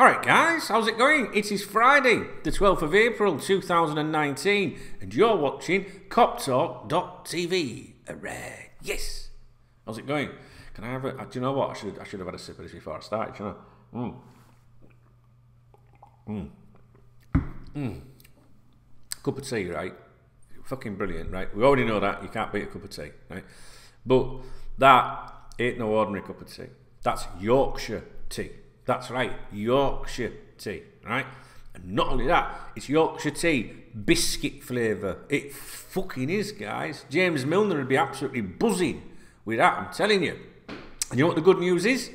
Alright guys, how's it going? It is Friday, the 12th of April 2019, and you're watching KopTalk.tv. Hooray! Yes! How's it going? Can I have a... do you know what? I should have had a sip of this before I started, shouldn't I? Cup of tea, right? Fucking brilliant, right? We already know that. You can't beat a cup of tea, right? But that ain't no ordinary cup of tea. That's Yorkshire tea. That's right, Yorkshire tea, right? And not only that, it's Yorkshire tea, biscuit flavour. It fucking is, guys. James Milner would be absolutely buzzing with that, I'm telling you. And you know what the good news is?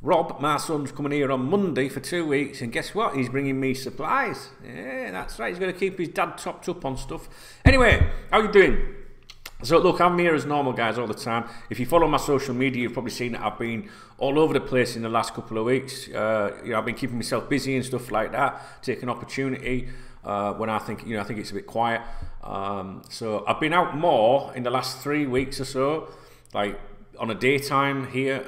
Rob, my son's coming here on Monday for 2 weeks, and guess what? He's bringing me supplies. Yeah, that's right. He's going to keep his dad topped up on stuff. Anyway, how you doing? So look, I'm here as normal, guys, all the time. If you follow my social media, you've probably seen that I've been all over the place in the last couple of weeks. I've been keeping myself busy and stuff like that, taking opportunity when I think it's a bit quiet. So I've been out more in the last 3 weeks or so, like on a daytime here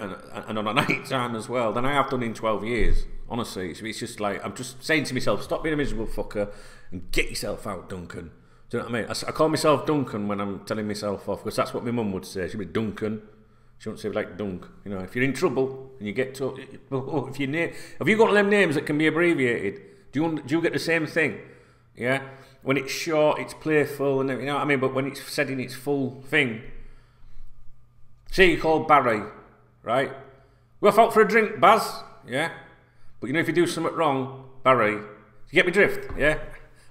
and on a night time as well, than I have done in 12 years. Honestly, it's just like, I'm just saying to myself, stop being a miserable fucker and get yourself out, Duncan. Do you know what I mean? I call myself Duncan when I'm telling myself off, because that's what my mum would say. She'd be Duncan. She wouldn't say like Dunk. You know, if you're in trouble and you get to, if you got them names that can be abbreviated, do you get the same thing? Yeah. When it's short, it's playful, and you know what I mean. But when it's said in its full thing, say you call Barry, right? We're off out for a drink, Baz. Yeah. But you know, if you do something wrong, Barry, you get me drift. Yeah.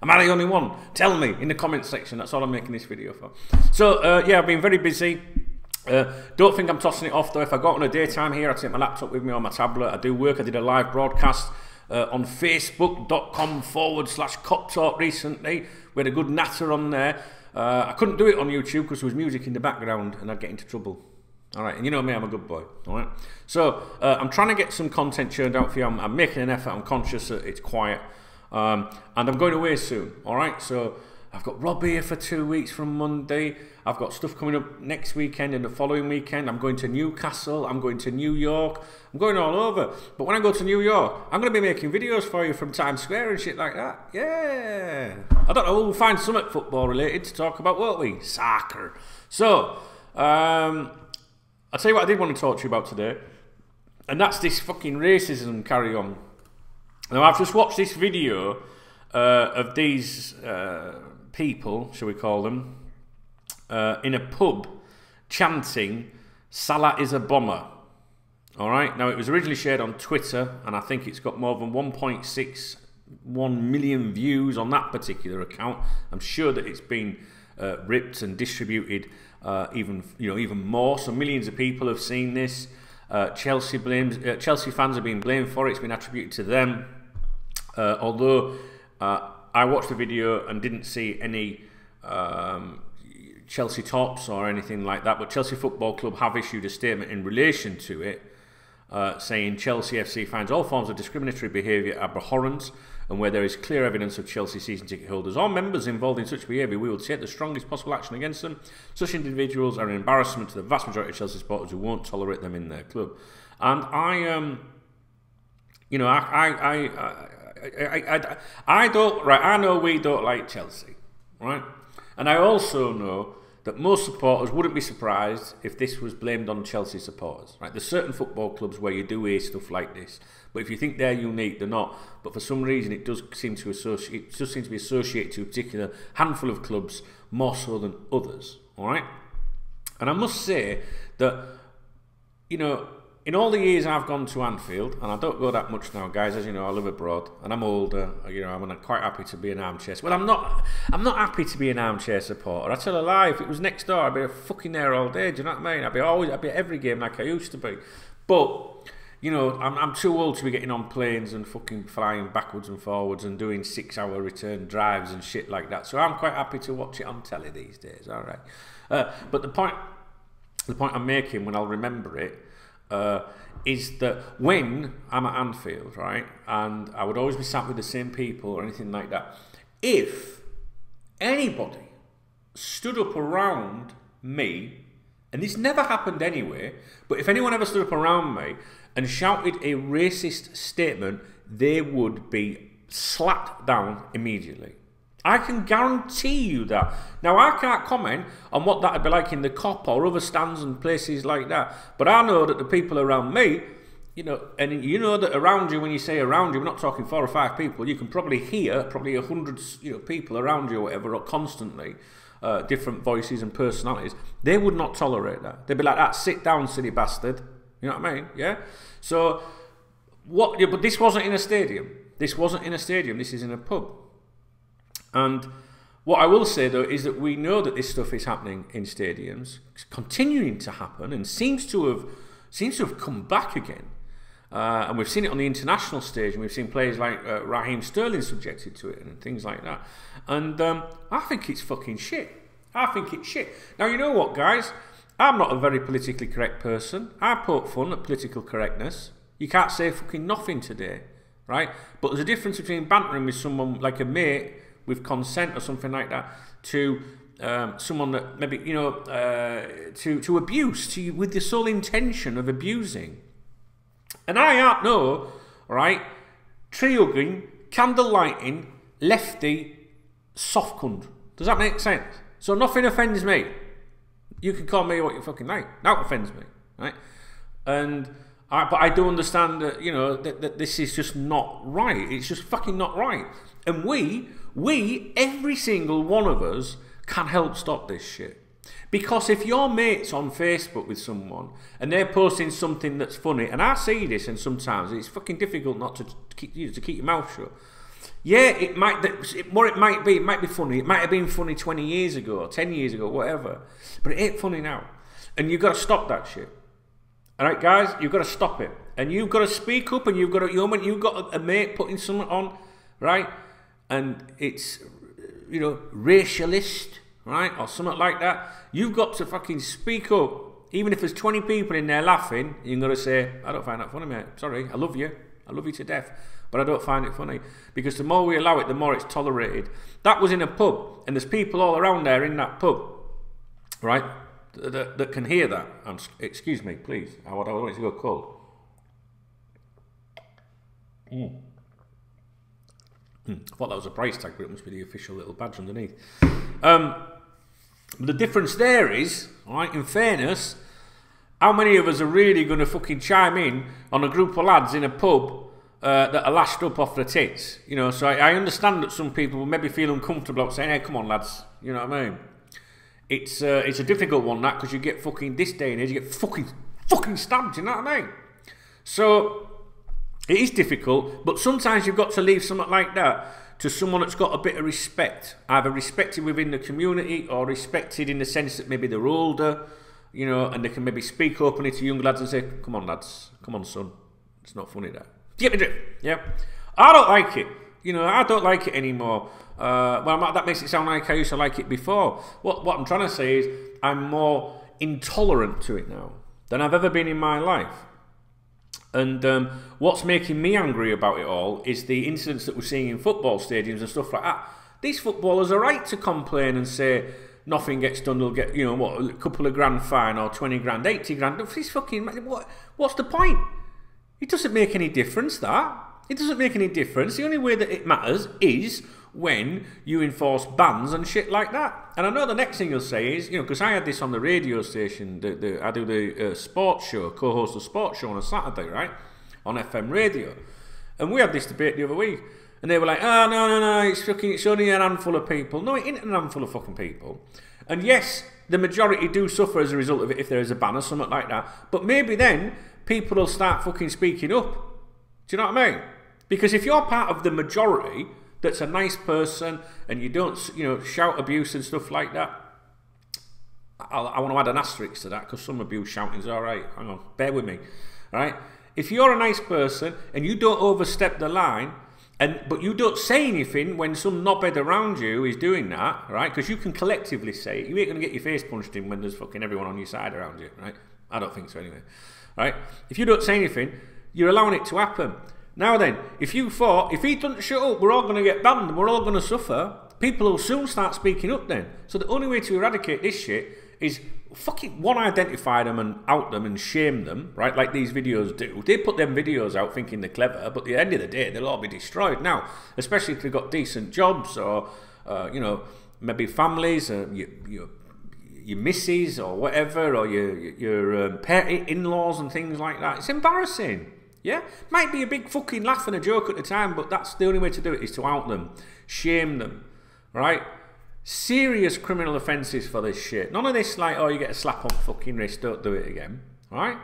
Am I the only one? Tell me in the comment section. That's all I'm making this video for. So, yeah, I've been very busy. Don't think I'm tossing it off, though. If I got on a daytime here, I take my laptop with me on my tablet. I do work. I did a live broadcast on facebook.com/KopTalk recently. We had a good natter on there. I couldn't do it on YouTube because there was music in the background and I'd get into trouble. All right, and you know me, I'm a good boy. All right. So, I'm trying to get some content churned out for you. I'm making an effort. I'm conscious that it's quiet. And I'm going away soon, alright? So I've got Rob here for 2 weeks from Monday. I've got stuff coming up next weekend and the following weekend. I'm going to Newcastle. I'm going to New York. I'm going all over. But when I go to New York, I'm going to be making videos for you from Times Square and shit like that. Yeah. I don't know, we'll find something football related to talk about, won't we? Soccer. So, I'll tell you what I did want to talk to you about today. And that's this fucking racism carry on. Now, I've just watched this video of these people, shall we call them, in a pub chanting, "Salah is a bomber." All right. Now, it was originally shared on Twitter, and I think it's got more than 1.61 million views on that particular account. I'm sure that it's been ripped and distributed even more. So millions of people have seen this. Chelsea fans have been blamed for it. It's been attributed to them. Although I watched the video and didn't see any Chelsea tops or anything like that, but Chelsea Football Club have issued a statement in relation to it, saying Chelsea FC finds all forms of discriminatory behaviour abhorrent, and where there is clear evidence of Chelsea season ticket holders or members involved in such behaviour, we will take the strongest possible action against them. Such individuals are an embarrassment to the vast majority of Chelsea supporters who won't tolerate them in their club. And I know we don't like Chelsea, right? And I also know that most supporters wouldn't be surprised if this was blamed on Chelsea supporters, right? There's certain football clubs where you do hear stuff like this, but if you think they're unique, they're not. But for some reason, it does seem to be associated to a particular handful of clubs more so than others, all right? And I must say that, you know, in all the years I've gone to Anfield, and I don't go that much now, guys, as you know, I live abroad, and I'm older, you know, I'm quite happy to be an armchair. Well, I'm not happy to be an armchair supporter. I tell a lie, if it was next door, I'd be fucking there all day, do you know what I mean? I'd be at every game like I used to be. But, you know, I'm too old to be getting on planes and fucking flying backwards and forwards and doing 6-hour return drives and shit like that. So I'm quite happy to watch it on telly these days, all right? But the point I'm making, when I'll remember it, is that when I'm at Anfield, right, and I would always be sat with the same people or anything like that, if anybody stood up around me And this never happened anyway, but if anyone ever stood up around me and shouted a racist statement, they would be slapped down immediately. I can guarantee you that. Now, I can't comment on what that would be like in the Kop or other stands and places like that, but I know that the people around me, you know, and you know that around you, when you say around you, we're not talking 4 or 5 people, you can probably hear probably 100, you know, people around you or whatever, or constantly, different voices and personalities. They would not tolerate that. They'd be like, that, sit down, silly bastard. You know what I mean? Yeah? So, what? Yeah, but this wasn't in a stadium. This wasn't in a stadium. This is in a pub. And what I will say, though, is that we know that this stuff is happening in stadiums. It's continuing to happen and seems to have come back again. And we've seen it on the international stage, and we've seen players like Raheem Sterling subjected to it and things like that. And I think it's fucking shit. I think it's shit. Now, you know what, guys? I'm not a very politically correct person. I poke fun at political correctness. You can't say fucking nothing today, right? But there's a difference between bantering with someone like a mate with consent or something like that to someone that maybe, you know, to abuse, with the sole intention of abusing. And I aren't no, right, tree hugging, candle lighting, lefty, soft cunt. Does that make sense? So nothing offends me. You can call me what you fucking like. That offends me, right? But I do understand that, you know, that this is just not right. It's just fucking not right. And we, every single one of us, can help stop this shit. Because if your mate's on Facebook with someone and they're posting something that's funny, and I see this, and sometimes it's fucking difficult not to keep your mouth shut. Yeah, it might be funny. It might have been funny 20 years ago, or 10 years ago, whatever. But it ain't funny now. And you've got to stop that shit. All right, guys, you've got to stop it. And you've got to speak up, and you've got a mate putting something on, right? And it's, you know, racialist, right, or something like that. You've got to fucking speak up. Even if there's 20 people in there laughing, you've got to say, I don't find that funny, mate. Sorry, I love you. I love you to death. But I don't find it funny. Because the more we allow it, the more it's tolerated. That was in a pub, and there's people all around there in that pub, right, that can hear that. Excuse me, please. I want it to go cold. I thought that was a price tag, but it must be the official little badge underneath. The difference there is, right, in fairness, how many of us are really going to fucking chime in on a group of lads in a pub that are lashed up off their tits? You know, so I understand that some people will maybe feel uncomfortable about saying, hey, come on, lads. You know what I mean? It's a difficult one, that, because you get fucking, this day and age, you get fucking stabbed, you know what I mean? So it is difficult, but sometimes you've got to leave something like that to someone that's got a bit of respect, either respected within the community or respected in the sense that maybe they're older, you know, and they can maybe speak openly to young lads and say, come on, lads, come on, son, it's not funny, that. Do you get me drift? Yeah. I don't like it. You know, I don't like it anymore. Well, that makes it sound like I used to like it before. What I'm trying to say is I'm more intolerant to it now than I've ever been in my life. And what's making me angry about it all is the incidents that we're seeing in football stadiums and stuff like that. These footballers are right to complain and say nothing gets done, they'll get, you know, what, a couple of grand fine or 20 grand, 80 grand. It's fucking, what's the point? It doesn't make any difference, that. It doesn't make any difference. The only way that it matters is when you enforce bans and shit like that. And I know the next thing you'll say is, you know, because I had this on the radio station, I do the sports show, co-host the sports show on a Saturday, right, on FM radio. And we had this debate the other week. And they were like, oh, no, it's only a handful of people. No, it ain't a handful of fucking people. And yes, the majority do suffer as a result of it if there is a ban or something like that. But maybe then people will start fucking speaking up. Do you know what I mean? Because if you're part of the majority that's a nice person and you don't, you know, shout abuse and stuff like that, I want to add an asterisk to that, because some abuse shouting is all right. Hang on, bear with me, right? If you're a nice person and you don't overstep the line, but you don't say anything when some knobhead around you is doing that, right? Because you can collectively say it. You ain't going to get your face punched in when there's fucking everyone on your side around you, right? I don't think so anyway, right? If you don't say anything, you're allowing it to happen. Now then, if he doesn't shut up, we're all going to get banned and we're all going to suffer. People will soon start speaking up then. So the only way to eradicate this shit is fucking one, identify them and out them and shame them, right? Like these videos do. They put them videos out thinking they're clever, but at the end of the day, they'll all be destroyed. Now, especially if they've got decent jobs or, you know, maybe families, your missus or whatever, or your in-laws and things like that. It's embarrassing. Yeah? Might be a big fucking laugh and a joke at the time, but that's the only way to do it, is to out them, shame them, right? Serious criminal offences for this shit. None of this like, oh, you get a slap on fucking wrist, don't do it again, right?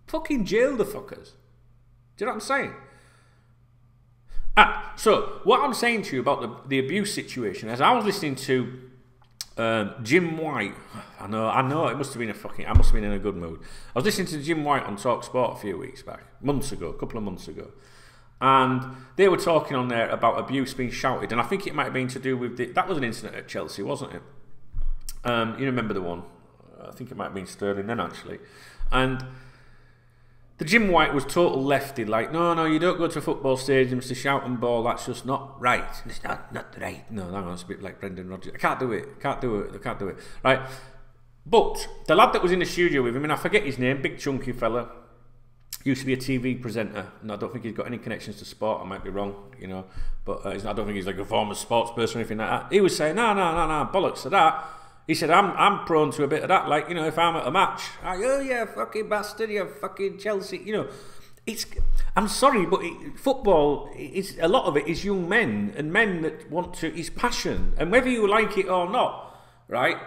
Fucking jail the fuckers. Do you know what I'm saying? So what I'm saying to you about the abuse situation is, I was listening to Jim White. I know, it must have been I must have been in a good mood. I was listening to Jim White on Talk Sport a few weeks back, a couple of months ago. And they were talking on there about abuse being shouted, and I think it might have been to do with that was an incident at Chelsea, wasn't it? You remember the one? I think it might have been Sterling then, actually. And the Jim White was total lefty, like, no, you don't go to football stadiums to shout and ball. That's just not right. It's not right. No, that was a bit like Brendan Rodgers. I can't do it. Right? But the lad that was in the studio with him, and I forget his name, big chunky fella. Used to be a TV presenter, and I don't think he's got any connections to sport. I might be wrong, you know, but I don't think he's like a former sports person or anything like that. He was saying, no, bollocks to that. He said, I'm prone to a bit of that. Like, you know, if I'm at a match, oh, you fucking bastard, you fucking Chelsea, you know. I'm sorry, but football, a lot of it is young men, and men that want to, it's passion. And whether you like it or not, right,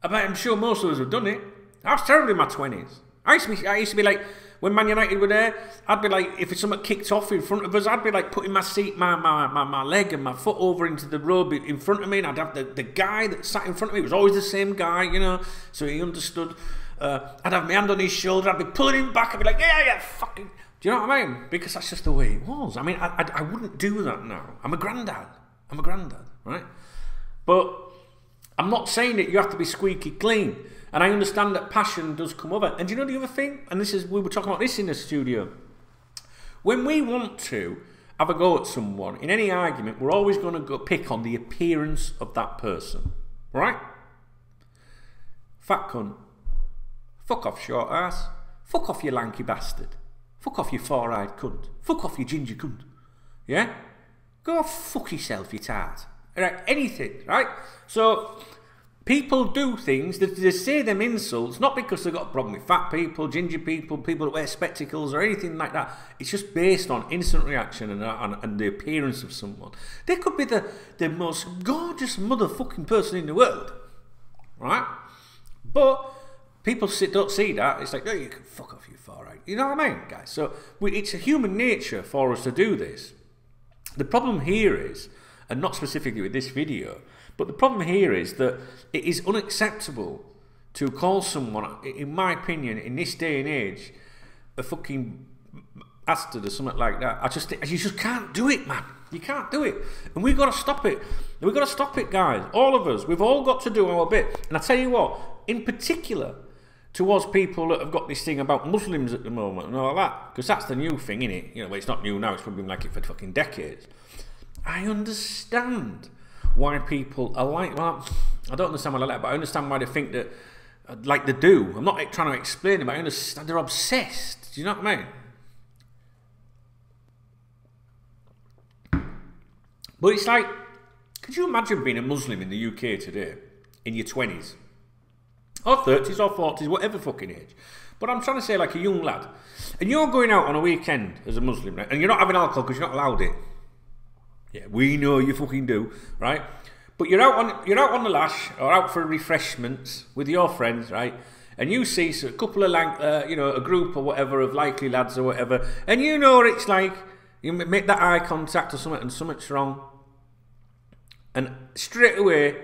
I'm sure most of us have done it. I was terrible in my 20s. I used to be like, when Man United were there, I'd be like, if something kicked off in front of us, I'd be like putting my leg and my foot over into the road in front of me, and I'd have the guy that sat in front of me, was always the same guy, you know, so he understood. I'd have my hand on his shoulder, I'd be pulling him back, I'd be like, yeah, fucking, do you know what I mean? Because that's just the way it was. I mean, I wouldn't do that now. I'm a granddad, right? But I'm not saying that you have to be squeaky clean. And I understand that passion does come over. And do you know the other thing? And we were talking about this in the studio. When we want to have a go at someone in any argument, we're always going to go pick on the appearance of that person. Right? Fat cunt. Fuck off, short ass. Fuck off, you lanky bastard. Fuck off, you four-eyed cunt. Fuck off, you ginger cunt. Yeah? Go fuck yourself, you tart. Right? Anything, right? So people do things that they say them insults, not because they've got a problem with fat people, ginger people, people that wear spectacles or anything like that. It's just based on instant reaction and the appearance of someone. They could be the most gorgeous motherfucking person in the world, right? But people don't see that. It's like, oh, you can fuck off, you far right. You know what I mean, guys? So it's a human nature for us to do this. The problem here is, and not specifically with this video, but the problem here is that it is unacceptable to call someone, in my opinion, in this day and age, a fucking bastard or something like that. You just can't do it, man. You can't do it. And we've got to stop it. We've got to stop it, guys. All of us. We've all got to do our bit. And I tell you what, in particular, towards people that have got this thing about Muslims at the moment and all that, because that's the new thing, innit? You know, well, it's not new now. It's probably been like it for fucking decades. I understand why people are like, well, I don't understand why they like, but I understand why they think that, like they do. I'm not trying to explain it, but I understand they're obsessed. Do you know what I mean? But it's like, could you imagine being a Muslim in the UK today, in your 20s, or 30s, or 40s, whatever fucking age? But I'm trying to say, like a young lad, and you're going out on a weekend as a Muslim, right? And you're not having alcohol because you're not allowed it. Yeah, we know you fucking do, right? But you're out on the lash or out for refreshments with your friends, right? And you see a couple of a group or whatever of likely lads or whatever, and you know what it's like. You make that eye contact or something, and something's wrong, and straight away,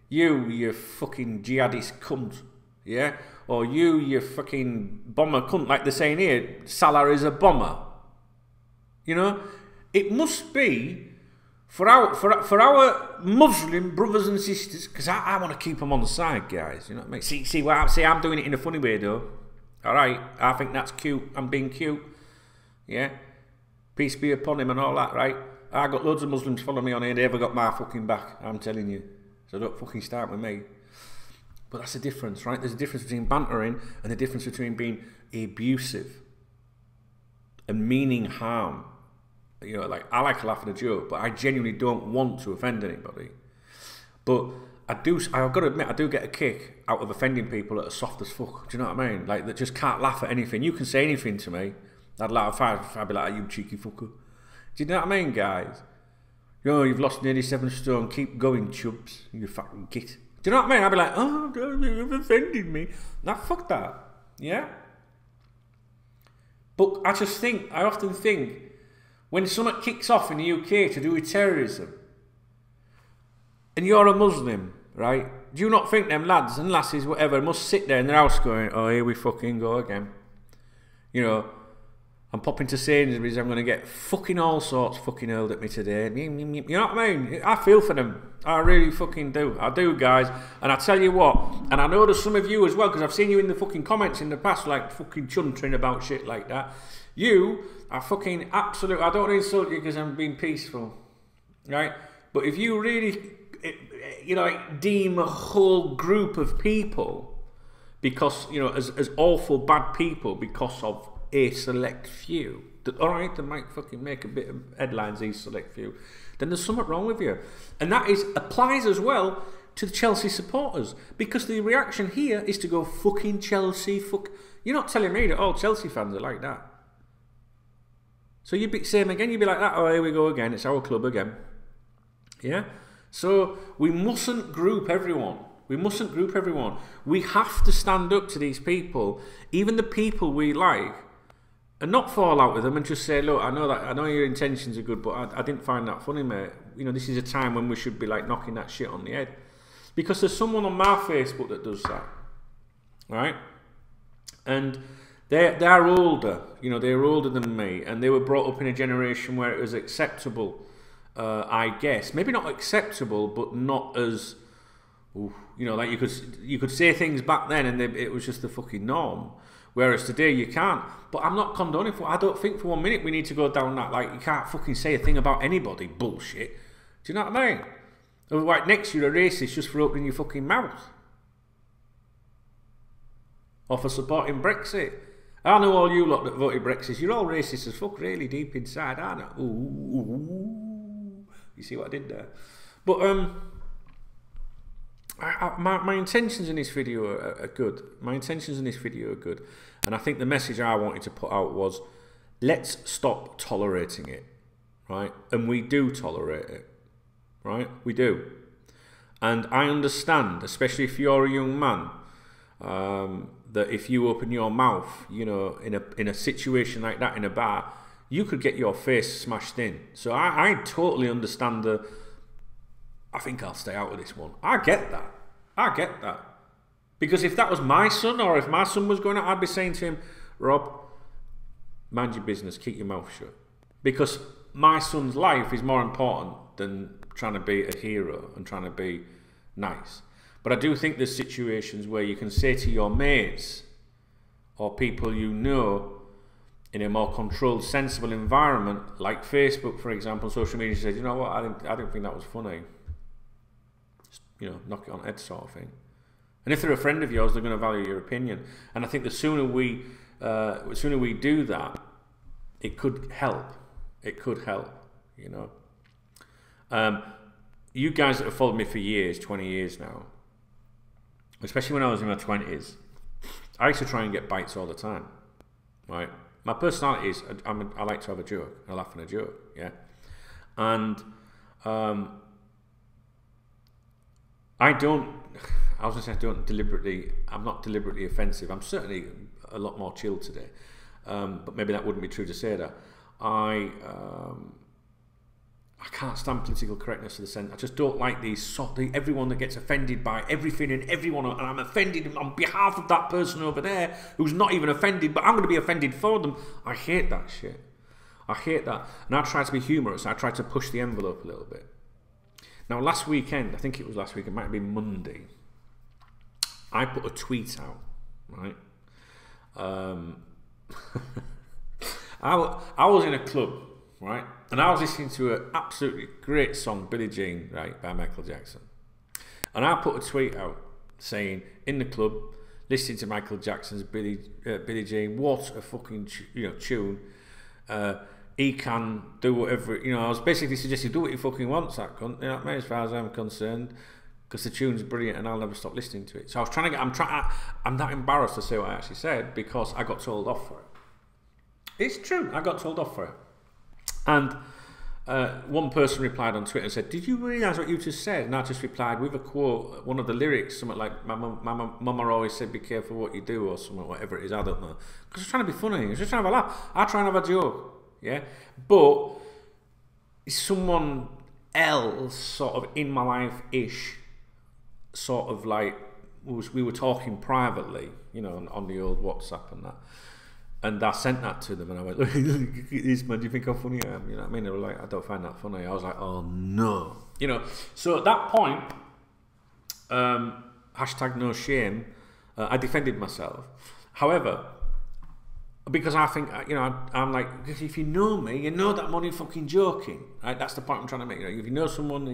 you fucking jihadist cunt, yeah, or you fucking bomber cunt, like they're saying here. Salah is a bomber. You know. It must be for our Muslim brothers and sisters, because I want to keep them on the side, guys. You know what I mean? See, I'm doing it in a funny way, though. All right, I think that's cute. I'm being cute. Yeah, peace be upon him and all that, right? I got loads of Muslims following me on here. They ever got my fucking back. I'm telling you. So don't fucking start with me. But that's the difference, right? There's a difference between bantering and the difference between being abusive and meaning harm. You know, like, I like a laugh and a joke, but I genuinely don't want to offend anybody. But I've got to admit, I do get a kick out of offending people that are soft as fuck. Do you know what I mean? Like, that just can't laugh at anything. You can say anything to me, I'd laugh. I'd be like, you cheeky fucker. Do you know what I mean, guys? You know, you've lost nearly 7 stone. Keep going, chubs. You fucking git. Do you know what I mean? I'd be like, oh, you've offended me. Nah, fuck that. Yeah? But I often think, when something kicks off in the UK to do with terrorism, and you're a Muslim, right? Do you not think them lads and lasses, whatever, must sit there in their house going, oh, here we fucking go again. You know, I'm popping to Sainsbury's, I'm going to get fucking all sorts fucking hurled at me today. You know what I mean? I feel for them. I really fucking do. I do, guys. And I tell you what, and I know there's some of you as well, because I've seen you in the fucking comments in the past, like fucking chuntering about shit like that. You are fucking absolute. I don't want to insult you because I'm being peaceful, right? But if you really, you know, like, deem a whole group of people because, you know, as awful bad people because of a select few, that, all right, they might fucking make a bit of headlines, these select few, then there's something wrong with you. And that applies as well to the Chelsea supporters, because the reaction here is to go fucking Chelsea, fuck. You're not telling me that all Chelsea fans are like that. So you'd be same again, you'd be like that, oh, here we go again, it's our club again. Yeah? So we mustn't group everyone. We mustn't group everyone. We have to stand up to these people, even the people we like, and not fall out with them and just say, look, I know your intentions are good, but I didn't find that funny, mate. You know, this is a time when we should be like knocking that shit on the head. Because there's someone on my Facebook that does that. Right? And they're older, you know, they're older than me, and they were brought up in a generation where it was acceptable, I guess. Maybe not acceptable, but not as, you know, like you could say things back then and it was just the fucking norm. Whereas today you can't. But I'm not condoning I don't think for 1 minute we need to go down that, like, you can't fucking say a thing about anybody bullshit. Do you know what I mean? Like, next you're a racist just for opening your fucking mouth. Or for supporting Brexit. I know all you lot that voted Brexit, you're all racist as fuck, really, deep inside, aren't you? Ooh. You see what I did there? But, my intentions in this video are good. My intentions in this video are good. And I think the message I wanted to put out was, let's stop tolerating it, right? And we do tolerate it, right? We do. And I understand, especially if you're a young man, that if you open your mouth, you know, in a situation like that in a bar, you could get your face smashed in. So I totally understand I think I'll stay out of this one. I get that. I get that. Because if that was my son, or if my son was going out, I'd be saying to him, Rob, mind your business, keep your mouth shut. Because my son's life is more important than trying to be a hero and trying to be nice. But I do think there's situations where you can say to your mates or people you know in a more controlled, sensible environment, like Facebook, for example, social media, says, you know what, I didn't think that was funny. Just, you know, knock it on the head sort of thing. And if they're a friend of yours, they're going to value your opinion. And I think the sooner we do that, it could help. It could help, you know. You guys that have followed me for years, 20 years now, especially when I was in my 20s, I used to try and get bites all the time, right? My personality is, I like to have a joke, a laugh and a joke, yeah? And I'm not deliberately offensive. I'm certainly a lot more chill today. But maybe that wouldn't be true to say that. I can't stand political correctness to the sense. I just don't like everyone that gets offended by everything and everyone, and I'm offended on behalf of that person over there who's not even offended, but I'm going to be offended for them. I hate that shit. I hate that. And I try to be humorous. I try to push the envelope a little bit. Now, last weekend, I think it was last week, it might have been Monday, I put a tweet out, right? I was in a club, right? And I was listening to an absolutely great song, Billie Jean, right, by Michael Jackson. And I put a tweet out, saying in the club, listening to Michael Jackson's Billie Jean, what a fucking tune. He can do whatever, I was basically suggesting do what he fucking wants, that cunt, you know what I mean, as far as I'm concerned, because the tune's brilliant and I'll never stop listening to it. So I was trying to I'm that embarrassed to say what I actually said because I got told off for it. It's true, I got told off for it. And one person replied on Twitter and said, did you realise what you just said? And I just replied with a quote, one of the lyrics, something like, my mama always said, be careful what you do, or something, whatever it is, I don't know. Because I was trying to be funny, I was just trying to have a laugh. I try and have a joke. Yeah, but someone else sort of in my life-ish, sort of like, we were talking privately, on the old WhatsApp and that, and I sent that to them and I went, look at this, man, do you think how funny I am? You know what I mean? They were like, I don't find that funny. I was like, oh no. So at that point, hashtag no shame, I defended myself. However, because I think, I'm like, because if you know me, you know that I'm only fucking joking, right? That's the point I'm trying to make. If you know someone,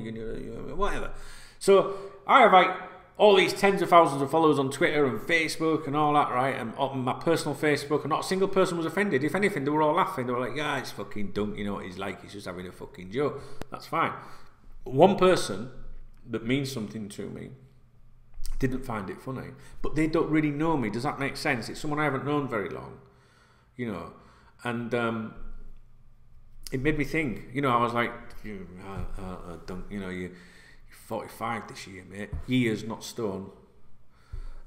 whatever. So I have like all these tens of thousands of followers on Twitter and Facebook and all that, right? And on my personal Facebook, and not a single person was offended. If anything, they were all laughing. They were like, yeah, it's fucking dumb. You know what he's like? He's just having a fucking joke. That's fine. One person that means something to me didn't find it funny, but they don't really know me. Does that make sense? It's someone I haven't known very long. And it made me think, I was like, you're 45 this year, mate, years, not stone.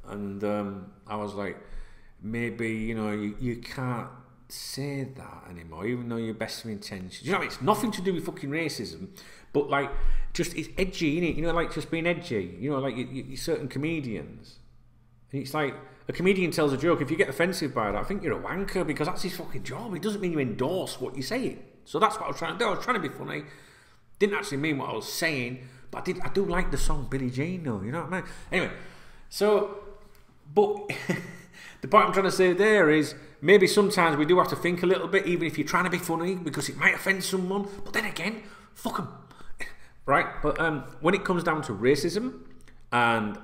And I was like, maybe, you can't say that anymore, even though your best of intentions. You know what I mean? It's nothing to do with fucking racism, but like, just, it's edgy, innit? Like just being edgy, like you certain comedians. And it's like, a comedian tells a joke, if you get offensive by that, I think you're a wanker, because that's his fucking job. It doesn't mean you endorse what you're saying. So that's what I was trying to do. I was trying to be funny. Didn't actually mean what I was saying, but I do like the song Billie Jean though, you know what I mean? Anyway, so, but the point I'm trying to say there is, maybe sometimes we do have to think a little bit, even if you're trying to be funny, because it might offend someone, but then again, fuck them. Right? But when it comes down to racism, and,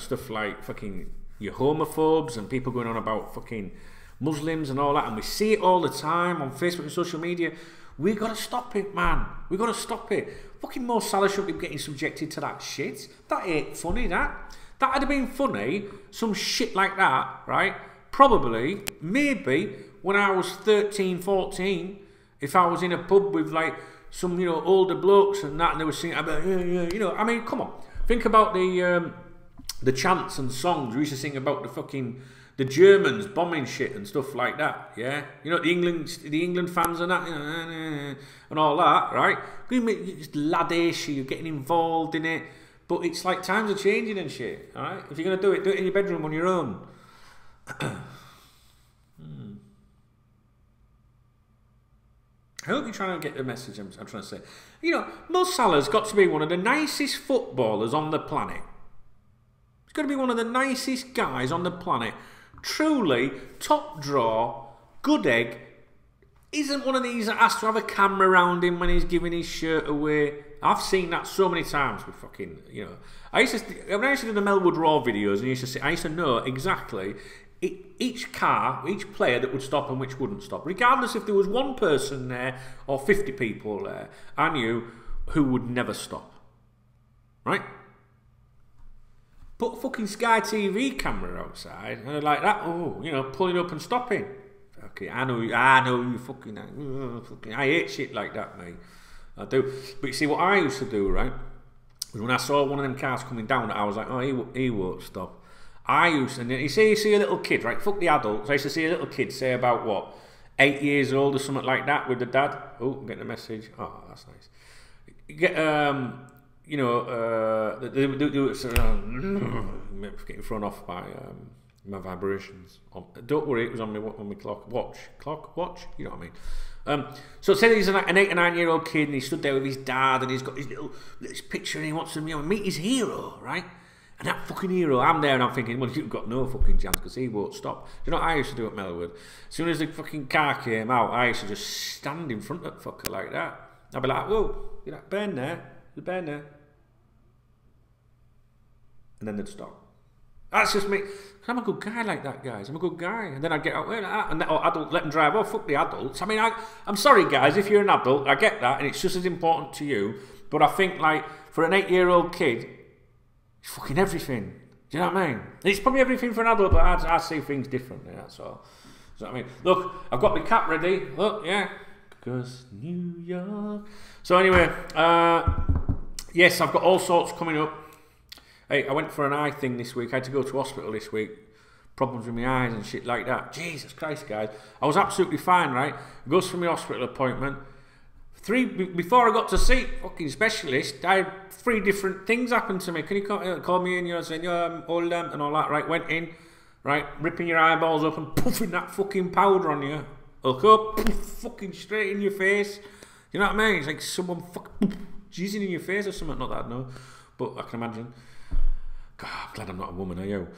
stuff like fucking your homophobes and people going on about fucking Muslims and all that, and we see it all the time on Facebook and social media, we got to stop it, man. We got to stop it. Fucking Mo Salah should be getting subjected to that shit. That ain't funny, that. That would have been funny, some shit like that, right? Probably, maybe, when I was 13, 14, if I was in a pub with like some, older blokes and that, and they were singing about, I mean, come on. Think about the chants and songs we used to sing about the Germans bombing shit and stuff like that, yeah? The England fans and that, and all that, right? It's laddish, you're getting involved in it, but it's like times are changing and shit, all right? If you're going to do it in your bedroom on your own. I hope you're trying to get the message I'm trying to say. Mo Salah's got to be one of the nicest footballers on the planet. He's got to be one of the nicest guys on the planet. Truly, top draw, good egg. Isn't one of these that has to have a camera around him when he's giving his shirt away. I've seen that so many times with fucking, when I used to do the Melwood Raw videos, and I used to know exactly each player that would stop and which wouldn't stop. Regardless if there was one person there or 50 people there, I knew who would never stop. Right? Put a fucking Sky TV camera outside, and they're like that, pulling up and stopping. Okay, I know you fucking, I hate shit like that, mate. I do. But you see, what I used to do, right, was when I saw one of them cars coming down, I was like, oh, he won't stop. I used to, and you see a little kid, right? Fuck the adults. I used to see a little kid say about what, 8 years old or something like that with the dad. Oh, I'm getting a message. Oh, that's nice. You get, getting thrown off by my vibrations. Don't worry, it was on my clock. Watch. You know what I mean? So say he's an 8 or 9 year old kid, and he stood there with his dad, and he's got his little picture, and he wants to meet his hero, right? And that fucking hero, I'm there and I'm thinking, well, you've got no fucking chance because he won't stop. Do you know what I used to do at Melwood? As soon as the fucking car came out, I used to just stand in front of that fucker like that. I'd be like, whoa, you know, burn there, there's a burn there. And then they'd stop. That's just me. I'm a good guy like that, guys. I'm a good guy. And then I get out there and adult, let them drive. Oh, fuck the adults. I mean, I'm sorry, guys, if you're an adult, I get that, and it's just as important to you. But I think, like, for an 8-year-old kid, it's fucking everything. Do you know what I mean? It's probably everything for an adult, but I see things differently, that's all. Do you know what I mean? Look, I've got my cap ready. Look, yeah. Because New York. So anyway, yes, I've got all sorts coming up. Hey, I went for an eye thing this week. I had to go to hospital this week. Problems with my eyes and shit like that. Jesus Christ, guys. I was absolutely fine, right? Goes for my hospital appointment. Before I got to see fucking specialist, I had 3 different things happen to me. Can you call me in? You're saying, hold them and all that, right? Went in, right? Ripping your eyeballs up and puffing that fucking powder on you. Look up, poof, fucking straight in your face. You know what I mean? It's like someone fucking jizzing in your face or something. Not that, no. But I can imagine. God, I'm glad I'm not a woman, are you?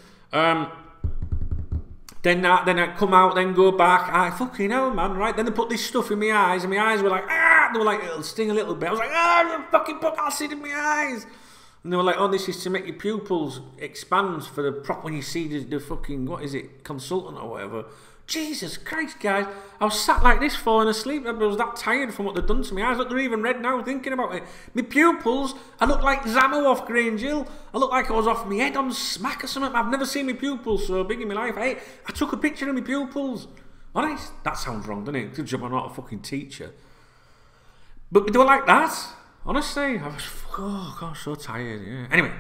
Then I come out, then go back. I fucking hell, man, right? Then they put this stuff in my eyes, and my eyes were like, ah! They were like, it'll sting a little bit. I was like, ah, you fucking put acid in my eyes. And they were like, oh, this is to make your pupils expand for the prop when you see the fucking, what is it, consultant or whatever. Jesus Christ, guys. I was sat like this falling asleep. I was that tired from what they'd done to me eyes. Look, they're even red now thinking about it. My pupils, I look like Zammo off Grange Hill. I look like I was off my head on smack or something. I've never seen my pupils so big in my life. Hey, I took a picture of my pupils. Honest? That sounds wrong, doesn't it? Good job I'm not a fucking teacher. But they were like that. Honestly. I was, oh God, so tired. Yeah. Anyway,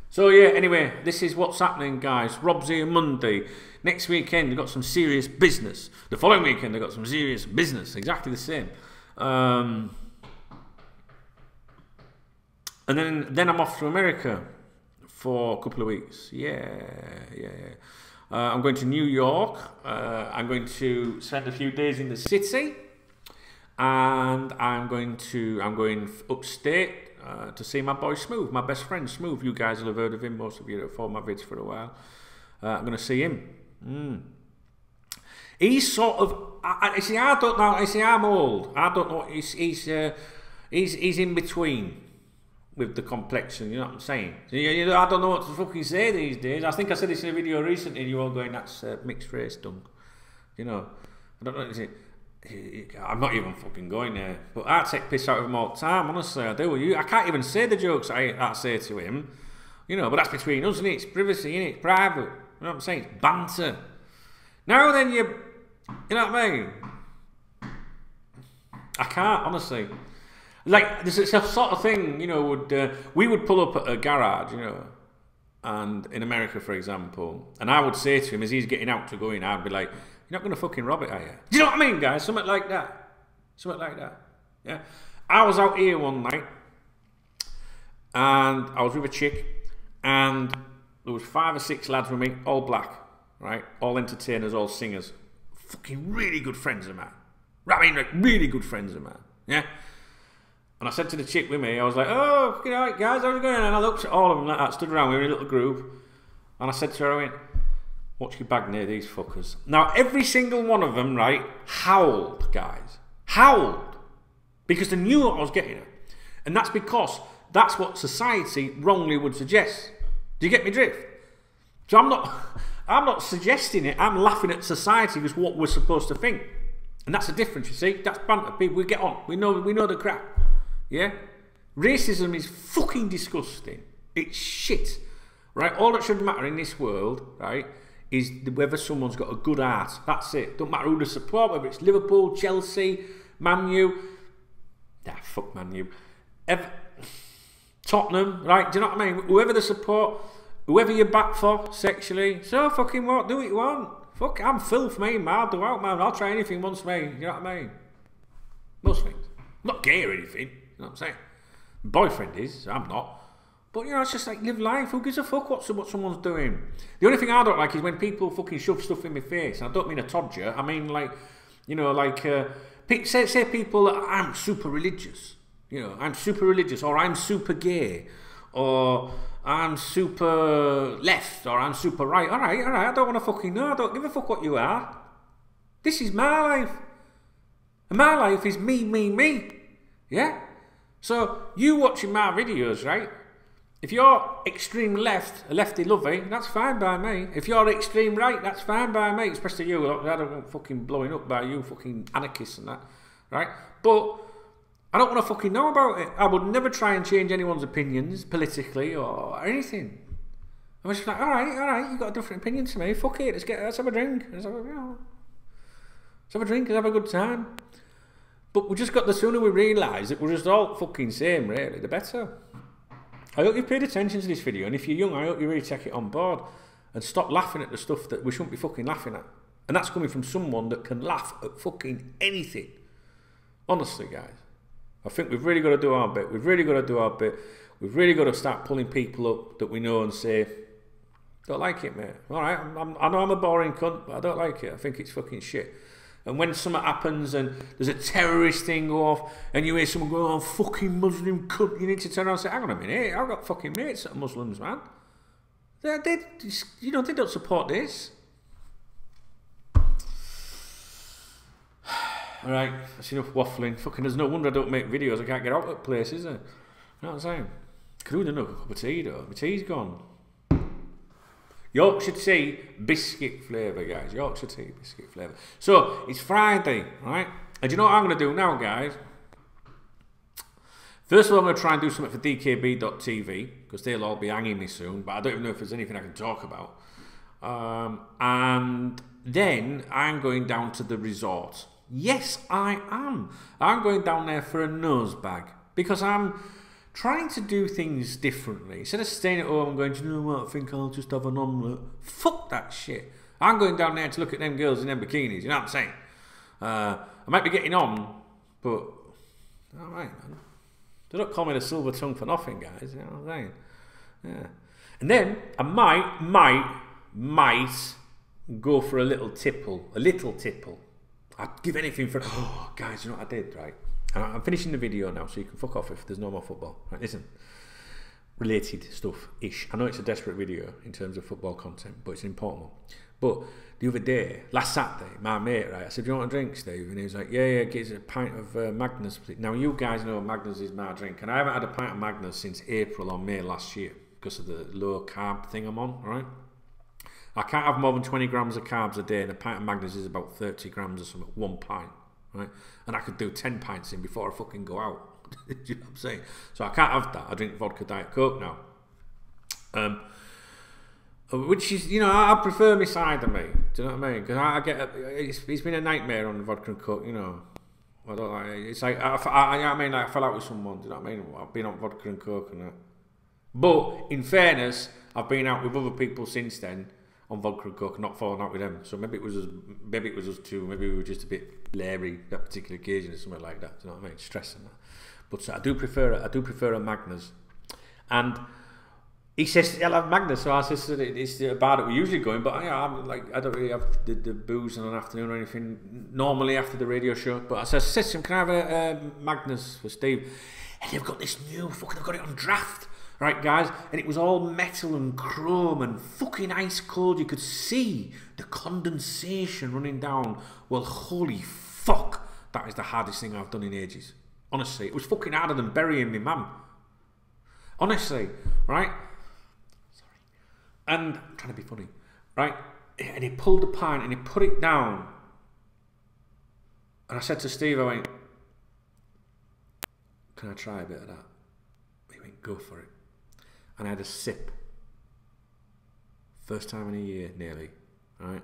so yeah, anyway, this is what's happening, guys. Rob's here Monday. Next weekend, we've got some serious business. The following weekend, they've got some serious business. Exactly the same. And then I'm off to America for a couple of weeks. Yeah. I'm going to New York. I'm going to spend a few days in the city. And I'm going upstate to see my boy Smooth, my best friend Smooth. You guys will have heard of him. Most of you have followed my vids for a while. I'm going to see him. He's sort of. I see. I don't know. I see. I'm old. I don't know. He's in between with the complexion. You know what I'm saying? So, I don't know what to fucking say these days. I think I said this in a video recently, and you all going, "That's mixed race, dunk." You know. I don't know. Is it? I'm not even fucking going there. But I take piss out of him all the time. Honestly, I do. I can't even say the jokes I say to him. You know. But that's between us, isn't it? It's privacy, isn't it? It's private. You know what I'm saying? It's banter. Now then, you know what I mean? I can't, honestly. Like, this is a sort of thing, you know, we would pull up at a garage, you know, and in America, for example, and I would say to him, as he's getting out to go in, I'd be like, you're not going to fucking rob it, are you? Do you know what I mean, guys? Something like that. Something like that. Yeah. I was out here one night, and I was with a chick, and there was 5 or 6 lads with me, all black, right? All entertainers, all singers. Fucking really good friends of mine. I mean, like, really good friends of mine. Yeah? And I said to the chick with me, I was like, oh, fucking alright, guys, how's it going? And I looked at all of them like that, stood around, we were in a little group. And I said to her, I went, watch your bag near these fuckers. Now, every single one of them, right, howled, guys. Howled. Because they knew what I was getting at. And that's because that's what society wrongly would suggest. Do you get me drift? So I'm not suggesting it. I'm laughing at society because what we're supposed to think, and that's the difference. You see, that's banter. People, we get on. We know the crap. Yeah, racism is fucking disgusting. It's shit, right? All that should matter in this world, right, is whether someone's got a good heart. That's it. Don't matter who they support, whether it's Liverpool, Chelsea, Man U. Nah, fuck Man U. Tottenham, right? Do you know what I mean? Whoever they support, whoever you're back for sexually, so fucking what? Do what you want. Fuck, I'm filth, man. I'll do out, man. I'll try anything once, mate. You know what I mean? Most things. I'm not gay or anything. You know what I'm saying? My boyfriend is. I'm not. But, you know, it's just like, live life. Who gives a fuck what someone's doing? The only thing I don't like is when people fucking shove stuff in my face. And I don't mean a todger. I mean, like, you know, like, say people that I'm super religious. You know, I'm super religious, or I'm super gay, or I'm super left, or I'm super right. All right, I don't want to fucking know. I don't give a fuck what you are. This is my life. And my life is me. Yeah? So, you watching my videos, right? If you're extreme left, a lefty lovey, that's fine by me. If you're extreme right, that's fine by me. Especially you. I don't want fucking blowing up by you fucking anarchists and that. Right? But I don't want to fucking know about it. I would never try and change anyone's opinions politically or anything. I was just like, alright, you got a different opinion to me. Fuck it, let's have a drink. Let's have a drink, let's have a good time. But we just got, the sooner we realise that we're just all fucking same, really, the better. I hope you've paid attention to this video, and if you're young, I hope you really take it on board and stop laughing at the stuff that we shouldn't be fucking laughing at. And that's coming from someone that can laugh at fucking anything. Honestly, guys. I think we've really got to do our bit. We've really got to start pulling people up that we know and say, don't like it, mate. Alright, I know I'm a boring cunt, but I don't like it. I think it's fucking shit. And when something happens and there's a terrorist thing go off and you hear someone go, oh, fucking Muslim cunt, you need to turn around and say, hang on a minute, I've got fucking mates that are Muslims, man. They don't support this. Alright, that's enough waffling. Fucking, there's no wonder I don't make videos. I can't get out of places, is there? You know what I'm saying? Could have done a cup of tea, though. My tea's gone. Yorkshire tea, biscuit flavour, guys. Yorkshire tea, biscuit flavour. So, it's Friday, right? And do you know what I'm going to do now, guys? First of all, I'm going to try and do something for dkb.tv, because they'll all be hanging me soon, but I don't even know if there's anything I can talk about. And then I'm going down to the resort. Yes, I am. I'm going down there for a nose bag, because I'm trying to do things differently. Instead of staying at home and going, do you know what, I think I'll just have an omelette. Fuck that shit. I'm going down there to look at them girls in them bikinis, you know what I'm saying? I might be getting on, but alright, man. They don't call me the silver tongue for nothing, guys, you know what I'm saying? Yeah. And then I might go for a little tipple. I'd give anything for, oh, guys, you know what I did, right? I'm finishing the video now, so you can fuck off if there's no more football. Right, listen, related stuff-ish. I know it's a desperate video in terms of football content, but it's an important one. But the other day, last Saturday, my mate, right, I said, do you want a drink, Steve? And he was like, yeah, get us a pint of Magnus. Now, you guys know Magnus is my drink, and I haven't had a pint of Magnus since April or May last year because of the low-carb thing I'm on, right? I can't have more than 20 grams of carbs a day, and a pint of Magnus is about 30 grams or something, 1 pint. Right? And I could do 10 pints in before I fucking go out. Do you know what I'm saying? So I can't have that. I drink vodka Diet Coke now. Which is, you know, I prefer my cider, mate. Do you know what I mean? Because I get, it's been a nightmare on vodka and Coke, you know. I don't like it. It's like, I fell out with someone, do you know what I mean? I've been on vodka and Coke and that. But, in fairness, I've been out with other people since then on vodka and Coke, not falling out with them. So maybe it was us two. Maybe we were just a bit leery that particular occasion or something like that. Do you know what I mean? Stressing that. But I do prefer a Magnus. And he says I'll have Magnus. So I says it's the bar that we're usually going. But yeah, I don't really have the booze in an afternoon or anything normally after the radio show. But I says to him, can I have a Magnus for Steve? And they've got this new they've got it on draft. Right, guys, and it was all metal and chrome and fucking ice cold. You could see the condensation running down. Well, holy fuck, that is the hardest thing I've done in ages. Honestly, it was fucking harder than burying me mum. Honestly, right? Sorry. And I'm trying to be funny, right? And he pulled the pint and he put it down. And I said to Steve, I went, can I try a bit of that? He went, go for it. And I had a sip. First time in a year, nearly. Right?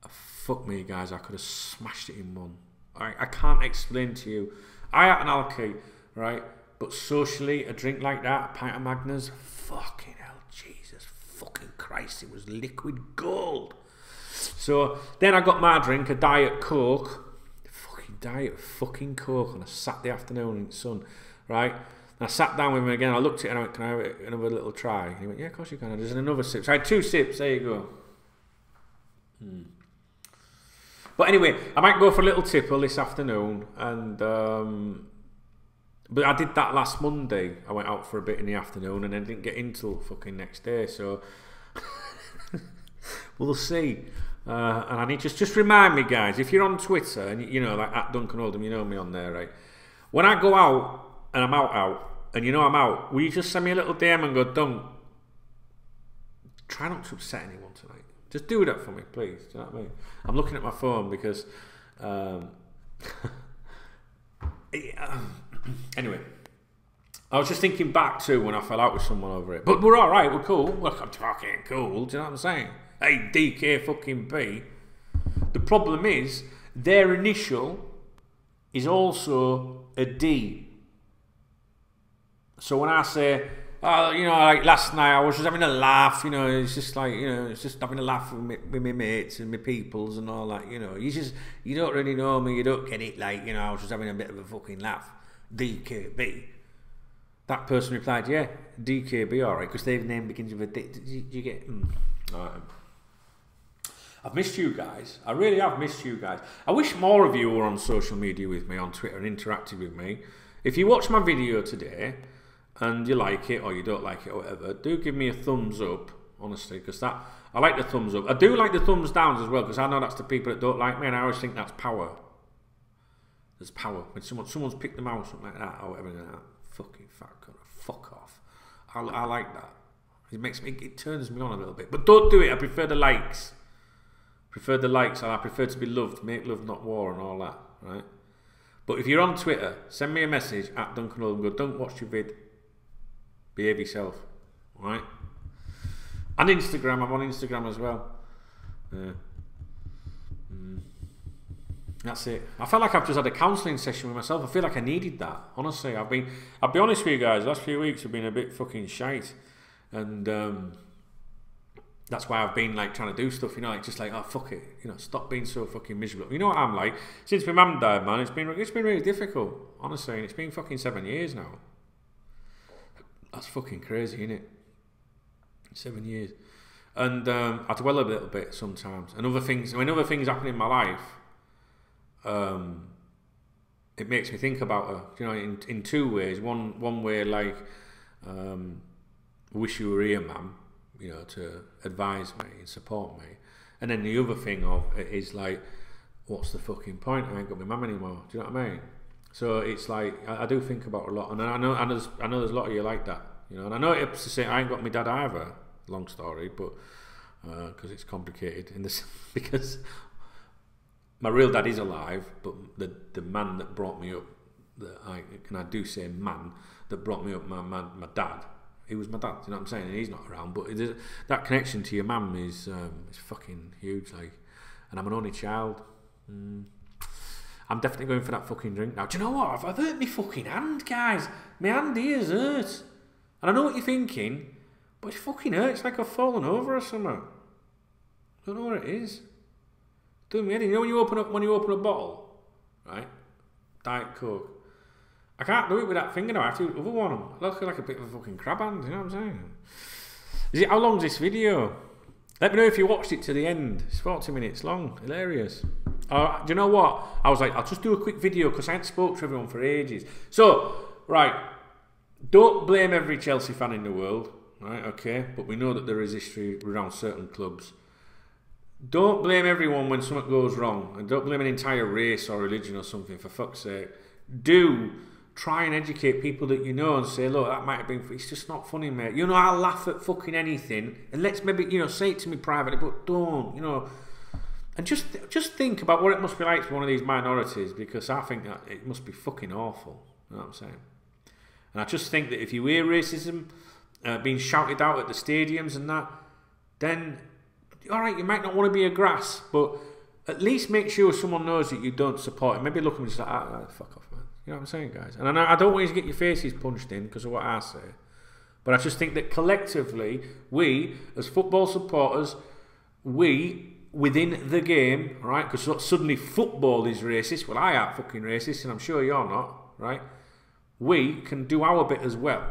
Fuck me, guys. I could have smashed it in one. I can't explain to you. I had an alky, right? But socially, a drink like that, a pint of Magnus, fucking hell, Jesus fucking Christ, it was liquid gold. So then I got my drink, a Diet Coke. Fucking Diet fucking Coke on a Saturday afternoon in the sun, right? And I sat down with him again. I looked at him and I went, can I have another little try? And he went, yeah, of course you can. And there's another sip. So I had 2 sips. There you go. But anyway, I might go for a little tipple this afternoon. And but I did that last Monday. I went out for a bit in the afternoon and then didn't get in till fucking next day. So we'll see. And I need just remind me, guys, if you're on Twitter and you know, like at Duncan Oldham, you know me on there, right? When I go out and I'm out, and you know I'm out, will you just send me a little DM and go, don't try not to upset anyone tonight. Just do that for me, please. Do you know what I mean? I'm looking at my phone because anyway, I was just thinking back to when I fell out with someone over it. But we're alright, we're cool. We're fucking cool, do you know what I'm saying? Hey, DK fucking B. The problem is, their initial is also a D. So when I say, oh, you know, like last night I was just having a laugh, you know, it's just like, you know, it's just having a laugh with my mates and my peoples and all that, you know. You don't really know me, you don't get it, like, you know, I was just having a bit of a fucking laugh. DKB. That person replied, yeah, DKB, alright, because their name begins with a D. Did you get... Alright. I've missed you guys. I really have missed you guys. I wish more of you were on social media with me, on Twitter, and interacted with me. If you watch my video today, and you like it, or you don't like it, or whatever, do give me a thumbs up, honestly, because I like the thumbs up. I do like the thumbs downs as well, because I know that's the people that don't like me, and I always think that's power. There's power. When someone's picked them out, something like that, or whatever, like that. Fucking fuck off. I like that. It turns me on a little bit. But don't do it. I prefer the likes. And I prefer to be loved. Make love, not war, and all that, right? But if you're on Twitter, send me a message at Duncan Oldham. Go, don't watch your vid. Behave yourself, right? And Instagram. I'm on Instagram as well. Yeah. That's it. I felt like I've just had a counselling session with myself. I feel like I needed that. Honestly, I'll be honest with you guys. The last few weeks have been a bit fucking shite, and that's why I've been like trying to do stuff. You know, like just like, oh fuck it. You know, stop being so fucking miserable. You know what I'm like? Since my mum died, man, it's been really difficult. Honestly, and it's been fucking 7 years now. That's fucking crazy, isn't it? 7 years, and I dwell a little bit sometimes. And other things. When other things happen in my life. It makes me think about her, you know, in two ways. One way, like, wish you were here, ma'am, you know, to advise me and support me. And then the other thing is like, what's the fucking point? I ain't got my mum anymore. Do you know what I mean? So it's like, I do think about her a lot, and I know there's a lot of you like that, you know. And I know it's to say I ain't got my dad either. Long story, but because it's complicated in this because. My real dad is alive, but the man that brought me up, I do say man, that brought me up, my dad, he was my dad, you know what I'm saying? And he's not around, but that connection to your mum is fucking huge, like, and I'm an only child. I'm definitely going for that fucking drink now. Do you know what? I've hurt my fucking hand, guys. My hand here's hurt. And I know what you're thinking, but it fucking hurts like I've fallen over or something. I don't know what it is. Doing me anything. You know when you open a bottle, right? Diet Coke. I can't do it with that finger now. I have to do the other one. I look like a bit of a fucking crab hand. You know what I'm saying? How long's this video? Let me know if you watched it to the end. It's 40 minutes long. Hilarious. Do you know what? I was like, I'll just do a quick video because I hadn't spoke to everyone for ages. So, right. Don't blame every Chelsea fan in the world. Right, okay? But we know that there is history around certain clubs. Don't blame everyone when something goes wrong, and don't blame an entire race or religion or something, for fuck's sake. Do try and educate people that you know and say, look, that might have been, it's just not funny, mate. You know, I'll laugh at fucking anything, and let's maybe, you know, say it to me privately, but don't, you know. And just think about what it must be like for one of these minorities, because I think that it must be fucking awful. You know what I'm saying? And I just think that if you hear racism being shouted out at the stadiums and that, then... Alright, you might not want to be a grass, but at least make sure someone knows that you don't support it. Maybe look at them and just like, fuck off, man. You know what I'm saying, guys? And I don't want you to get your faces punched in because of what I say. But I just think that collectively, we, as football supporters, we, within the game, right? Because suddenly football is racist. Well, I ain't fucking racist, and I'm sure you're not, right? We can do our bit as well.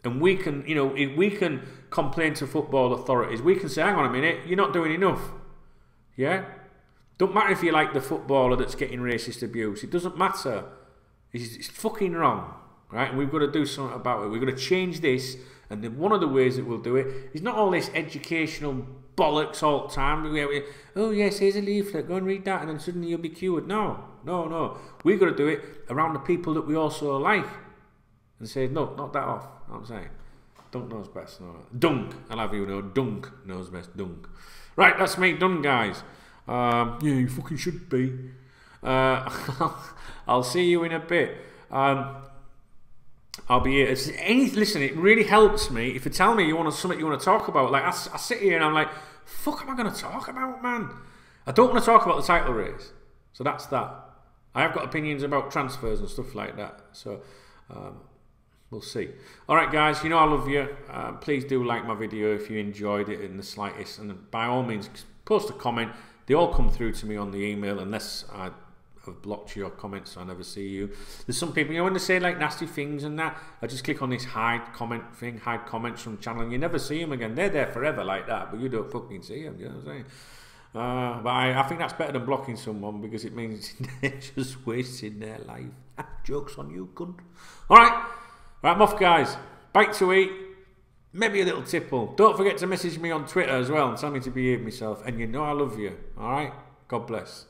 And we can, you know, if we can complain to football authorities, we can say, hang on a minute, you're not doing enough. Yeah? Don't matter if you like the footballer that's getting racist abuse. It doesn't matter. It's fucking wrong. Right? And we've got to do something about it. We've got to change this. And then one of the ways that we'll do it is not all this educational bollocks all the time. Oh, yes, here's a leaflet. Go and read that. And then suddenly you'll be cured. No. We've got to do it around the people that we also like. and say, no, knock that off. You know what I'm saying? Dunk knows best. No. Dunk. I'll have you know, Dunk knows best. Dunk. Right, that's me done, guys. Yeah, you fucking should be. I'll see you in a bit. I'll be here. Listen, it really helps me if you tell me something you want to talk about. Like I sit here and I'm like, fuck am I going to talk about, man? I don't want to talk about the title race. So that's that. I have got opinions about transfers and stuff like that. So we'll see. All right, guys, you know I love you. Please do like my video if you enjoyed it in the slightest. And by all means, post a comment. They all come through to me on the email unless I have blocked your comments, so I never see you. There's some people, you know, when they say like nasty things and that, I just click on this hide comment thing, hide comments from channel, and you never see them again. They're there forever like that, but you don't fucking see them, you know what I'm saying? But I think that's better than blocking someone, because it means they're just wasting their life. Joke's on you, cunt. Alright, I'm off, guys. Bite to eat, maybe a little tipple. Don't forget to message me on Twitter as well and tell me to behave myself. And you know I love you. Alright, God bless.